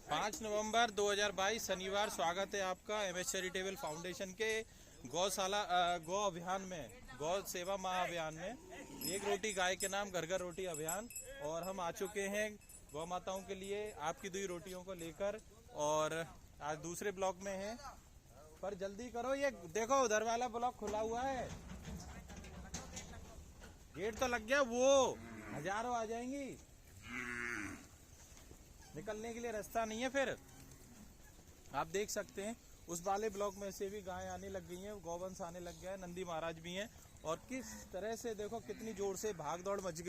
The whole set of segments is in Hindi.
5 नवंबर 2022 शनिवार। स्वागत है आपका एमएस चैरिटेबल फाउंडेशन के गौशाला गौ अभियान में, गौ सेवा महाअभियान में एक रोटी गाय के नाम घर घर रोटी अभियान। और हम आ चुके हैं गौ माताओं के लिए आपकी 2 रोटियों को लेकर, और आज दूसरे ब्लॉक में हैं। पर जल्दी करो, ये देखो उधर वाला ब्लॉक खुला हुआ है, गेट तो लग गया, वो हजारों आ जाएंगी, निकलने के लिए रास्ता नहीं है। फिर आप देख सकते हैं उस वाले ब्लॉक में से भी गाय आने लग गई हैं, गौवंश आने लग गया है, नंदी महाराज भी हैं। और किस तरह से देखो कितनी जोर से भगदौड़ मच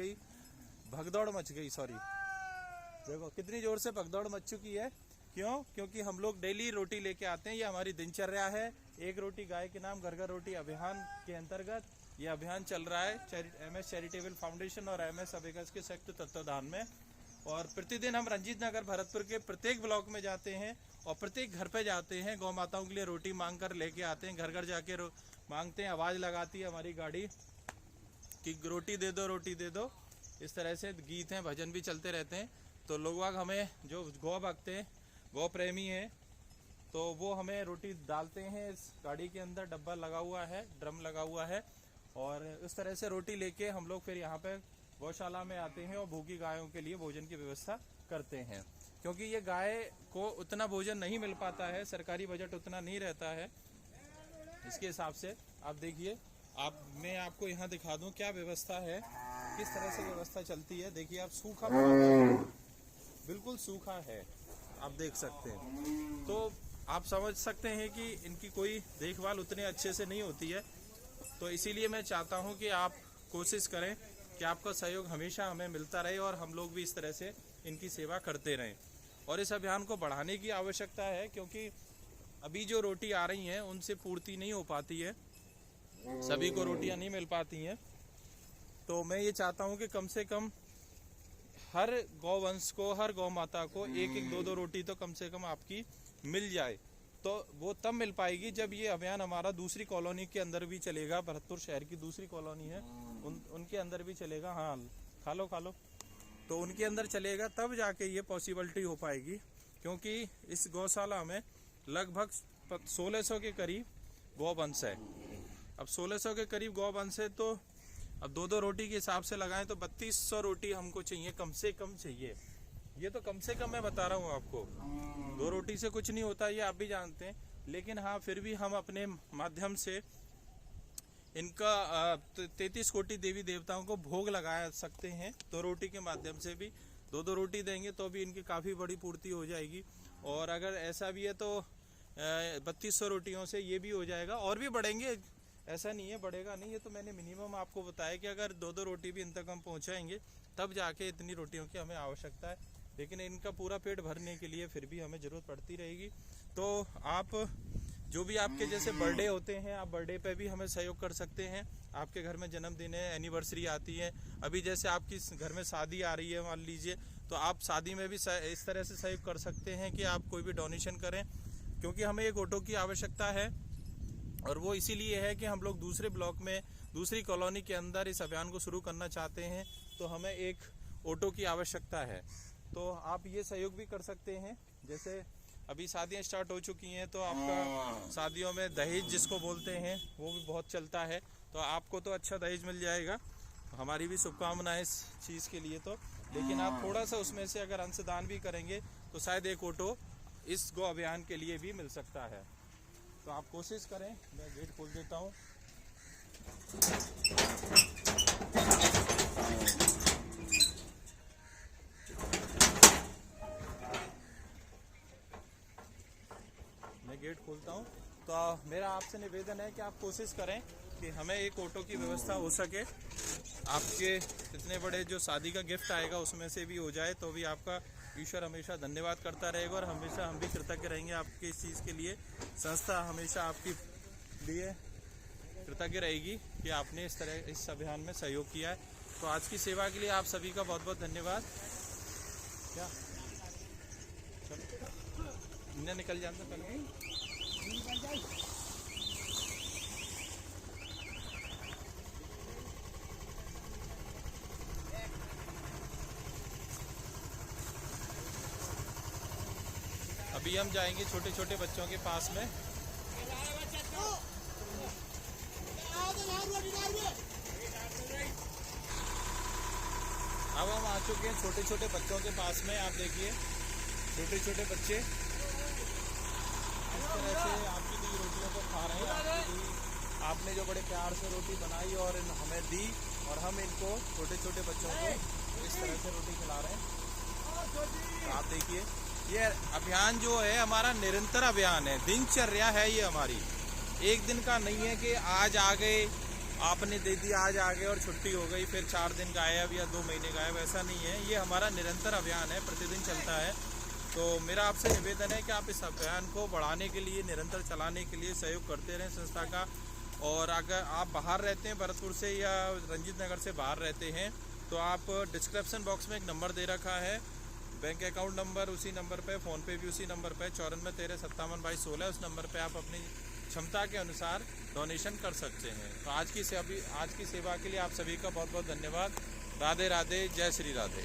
गई, सॉरी, देखो कितनी जोर से भगदौड़ मच चुकी है। क्यों? क्योंकि हम लोग डेली रोटी लेके आते हैं, ये हमारी दिनचर्या है। एक रोटी गाय के नाम घर घर रोटी अभियान के अंतर्गत ये अभियान चल रहा है एमएस चैरिटेबल फाउंडेशन और एमएस अबेकस के संयुक्त तत्वाधान में। और प्रतिदिन हम रंजीत नगर भरतपुर के प्रत्येक ब्लॉक में जाते हैं और प्रत्येक घर पे जाते हैं, गौ माताओं के लिए रोटी मांग कर लेके आते हैं। घर घर जाके मांगते हैं, आवाज़ लगाती है हमारी गाड़ी कि रोटी दे दो, रोटी दे दो। इस तरह से गीत हैं, भजन भी चलते रहते हैं। तो लोग हमें जो गौ भक्त हैं, गौ प्रेमी हैं, तो वो हमें रोटी डालते हैं इस गाड़ी के अंदर। डब्बा लगा हुआ है, ड्रम लगा हुआ है, और इस तरह से रोटी लेके हम लोग फिर यहाँ पे गौशाला में आते हैं और भूखी गायों के लिए भोजन की व्यवस्था करते हैं। क्योंकि ये गाय को उतना भोजन नहीं मिल पाता है, सरकारी बजट उतना नहीं रहता है। इसके हिसाब से आप देखिए, मैं आपको यहाँ दिखा दूँ क्या व्यवस्था है, किस तरह से व्यवस्था चलती है। देखिए आप, सूखा बिल्कुल सूखा है, आप देख सकते हैं। तो आप समझ सकते हैं कि इनकी कोई देखभाल उतने अच्छे से नहीं होती है। तो इसीलिए मैं चाहता हूं कि आप कोशिश करें कि आपका सहयोग हमेशा हमें मिलता रहे और हम लोग भी इस तरह से इनकी सेवा करते रहें। और इस अभियान को बढ़ाने की आवश्यकता है, क्योंकि अभी जो रोटी आ रही हैं उनसे पूर्ति नहीं हो पाती है, सभी को रोटियां नहीं मिल पाती हैं। तो मैं ये चाहता हूं कि कम से कम हर गौवंश को, हर गौ माता को 1-1, 2-2 रोटी तो कम से कम आपकी मिल जाए। तो वो तब मिल पाएगी जब ये अभियान हमारा दूसरी कॉलोनी के अंदर भी चलेगा। भरतपुर शहर की दूसरी कॉलोनी है, उनके अंदर भी चलेगा। हाँ, खा लो। तो उनके अंदर चलेगा, तब जाके ये पॉसिबिलिटी हो पाएगी। क्योंकि इस गौशाला में लगभग 1600 के करीब गौवंश है। अब 1600 के करीब गौवंश है, तो अब 2-2 रोटी के हिसाब से लगाएं तो 3200 रोटी हमको चाहिए, कम से कम चाहिए। ये तो कम से कम मैं बता रहा हूँ आपको, 2 रोटी से कुछ नहीं होता, ये आप भी जानते हैं। लेकिन हाँ, फिर भी हम अपने माध्यम से इनका 33 कोटि देवी देवताओं को भोग लगा सकते हैं। 2 रोटी के माध्यम से भी 2-2 रोटी देंगे तो भी इनकी काफ़ी बड़ी पूर्ति हो जाएगी। और अगर ऐसा भी है तो 3200 रोटियों से ये भी हो जाएगा, और भी बढ़ेंगे, ऐसा नहीं है बढ़ेगा नहीं। ये तो मैंने मिनिमम आपको बताया कि अगर 2-2 रोटी भी इन तक हम पहुँचाएंगे तब जाके इतनी रोटियों की हमें आवश्यकता है। लेकिन इनका पूरा पेट भरने के लिए फिर भी हमें ज़रूरत पड़ती रहेगी। तो आप जो भी आपके जैसे बर्थडे होते हैं, आप बर्थडे पे भी हमें सहयोग कर सकते हैं। आपके घर में जन्मदिन है, एनिवर्सरी आती है, अभी जैसे आपकी घर में शादी आ रही है मान लीजिए, तो आप शादी में भी इस तरह से सहयोग कर सकते हैं कि आप कोई भी डोनेशन करें। क्योंकि हमें एक ऑटो की आवश्यकता है, और वो इसीलिए है कि हम लोग दूसरे ब्लॉक में, दूसरी कॉलोनी के अंदर इस अभियान को शुरू करना चाहते हैं। तो हमें एक ऑटो की आवश्यकता है। तो आप ये सहयोग भी कर सकते हैं। जैसे अभी शादियां स्टार्ट हो चुकी हैं, तो आपका शादियों में दहेज जिसको बोलते हैं वो भी बहुत चलता है। तो आपको तो अच्छा दहेज मिल जाएगा, हमारी भी शुभकामनाएं इस चीज़ के लिए। तो लेकिन आप थोड़ा सा उसमें से अगर अंशदान भी करेंगे तो शायद एक ऑटो इस गौ अभियान के लिए भी मिल सकता है। तो आप कोशिश करें। मैं गेट खोल देता हूँ। मैं गेट खोलता हूँ। तो मेरा आपसे निवेदन है कि आप कोशिश करें कि हमें एक ऑटो की व्यवस्था हो सके। आपके इतने बड़े जो शादी का गिफ्ट आएगा उसमें से भी हो जाए तो भी आपका ईश्वर हमेशा धन्यवाद करता रहेगा, और हमेशा हम भी कृतज्ञ रहेंगे आपके इस चीज़ के लिए। संस्था हमेशा आपके लिए कृतज्ञ रहेगी कि आपने इस तरह इस अभियान में सहयोग किया है। तो आज की सेवा के लिए आप सभी का बहुत बहुत धन्यवाद। क्या चलो निकल जाते पहले निकल जाए। अभी हम जाएंगे छोटे छोटे बच्चों के पास में। अब हम आ चुके हैं छोटे छोटे बच्चों के पास में। आप देखिए छोटे छोटे बच्चे इस तरह से आपकी दी रोटियों को खा रहे हैं। आपने जो बड़े प्यार से रोटी बनाई और हमें दी, और हम इनको छोटे छोटे बच्चों को इस तरह से रोटी खिला रहे हैं। तो आप देखिए ये अभियान जो है हमारा निरंतर अभियान है, दिनचर्या है ये हमारी। एक दिन का नहीं है कि आज आ गए, आपने दे दिया, आज आ गए और छुट्टी हो गई, फिर 4 दिन गायब या 2 महीने गायब, ऐसा नहीं है। ये हमारा निरंतर अभियान है, प्रतिदिन चलता है। तो मेरा आपसे निवेदन है कि आप इस अभियान को बढ़ाने के लिए, निरंतर चलाने के लिए सहयोग करते रहें संस्था का। और अगर आप बाहर रहते हैं, भरतपुर से या रंजीत नगर से बाहर रहते हैं, तो आप डिस्क्रिप्शन बॉक्स में एक नंबर दे रखा है, बैंक अकाउंट नंबर, उसी नंबर पे, फ़ोन पे भी उसी नंबर पे 9413572216, उस नंबर पे आप अपनी क्षमता के अनुसार डोनेशन कर सकते हैं। तो आज की सेवा के लिए आप सभी का बहुत बहुत धन्यवाद। राधे राधे, जय श्री राधे।